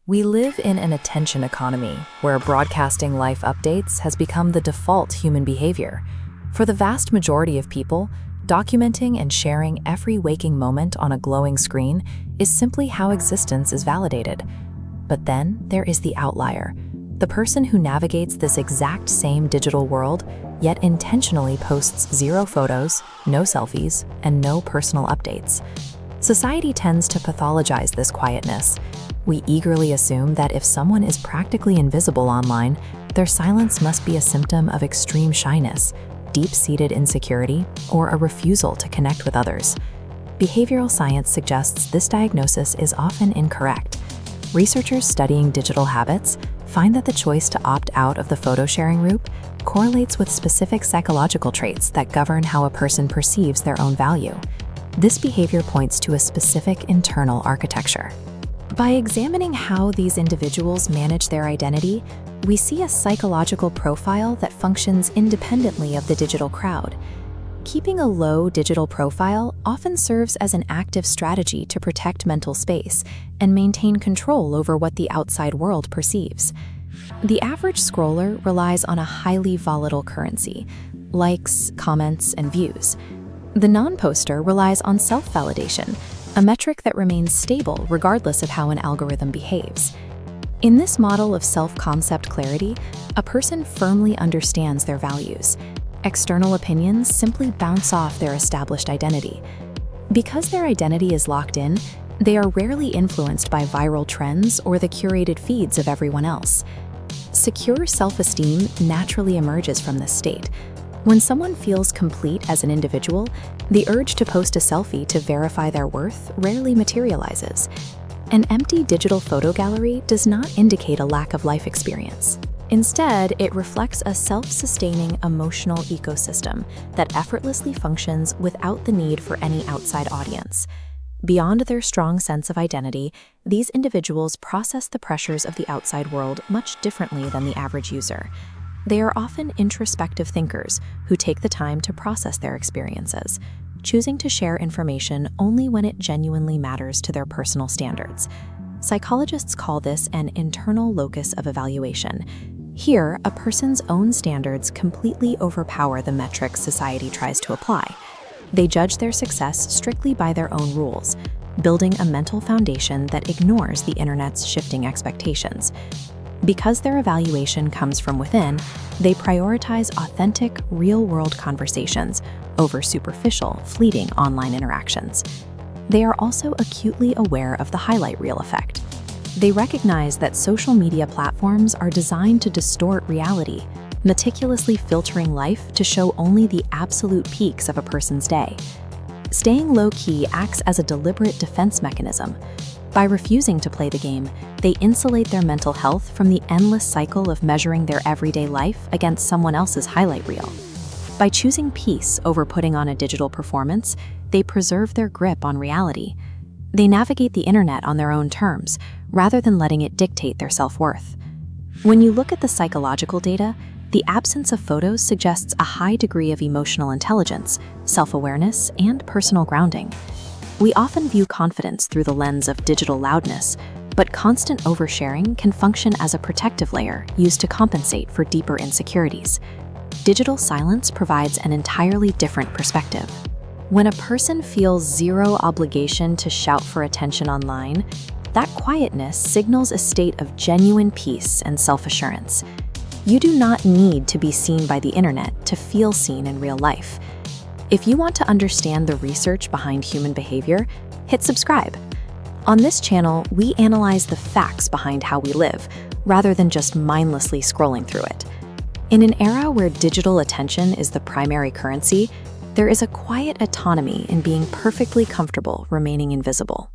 We live in an attention economy where broadcasting life updates has become the default human behavior. For the vast majority of people, documenting and sharing every waking moment on a glowing screen is simply how existence is validated. But then there is the outlier, the person who navigates this exact same digital world, yet intentionally posts zero photos, no selfies, and no personal updates. Society tends to pathologize this quietness. We eagerly assume that if someone is practically invisible online, their silence must be a symptom of extreme shyness, deep-seated insecurity, or a refusal to connect with others. Behavioral science suggests this diagnosis is often incorrect. Researchers studying digital habits find that the choice to opt out of the photo sharing group correlates with specific psychological traits that govern how a person perceives their own value. This behavior points to a specific internal architecture. By examining how these individuals manage their identity, we see a psychological profile that functions independently of the digital crowd. Keeping a low digital profile often serves as an active strategy to protect mental space and maintain control over what the outside world perceives. The average scroller relies on a highly volatile currency: likes, comments, and views. The non-poster relies on self-validation, a metric that remains stable regardless of how an algorithm behaves. In this model of self-concept clarity, a person firmly understands their values. External opinions simply bounce off their established identity. Because their identity is locked in, they are rarely influenced by viral trends or the curated feeds of everyone else. Secure self-esteem naturally emerges from this state. When someone feels complete as an individual, the urge to post a selfie to verify their worth rarely materializes. An empty digital photo gallery does not indicate a lack of life experience. Instead, it reflects a self-sustaining emotional ecosystem that effortlessly functions without the need for any outside audience. Beyond their strong sense of identity, these individuals process the pressures of the outside world much differently than the average user. They are often introspective thinkers who take the time to process their experiences, choosing to share information only when it genuinely matters to their personal standards. Psychologists call this an internal locus of evaluation. Here, a person's own standards completely overpower the metrics society tries to apply. They judge their success strictly by their own rules, building a mental foundation that ignores the internet's shifting expectations. Because their evaluation comes from within, they prioritize authentic, real-world conversations over superficial, fleeting online interactions. They are also acutely aware of the highlight reel effect. They recognize that social media platforms are designed to distort reality, meticulously filtering life to show only the absolute peaks of a person's day. Staying low-key acts as a deliberate defense mechanism. By refusing to play the game, they insulate their mental health from the endless cycle of measuring their everyday life against someone else's highlight reel. By choosing peace over putting on a digital performance, they preserve their grip on reality. They navigate the internet on their own terms, rather than letting it dictate their self-worth. When you look at the psychological data, the absence of photos suggests a high degree of emotional intelligence, self-awareness, and personal grounding. We often view confidence through the lens of digital loudness, but constant oversharing can function as a protective layer used to compensate for deeper insecurities. Digital silence provides an entirely different perspective. When a person feels zero obligation to shout for attention online, that quietness signals a state of genuine peace and self-assurance. You do not need to be seen by the internet to feel seen in real life. If you want to understand the research behind human behavior, hit subscribe. On this channel, we analyze the facts behind how we live, rather than just mindlessly scrolling through it. In an era where digital attention is the primary currency, there is a quiet autonomy in being perfectly comfortable remaining invisible.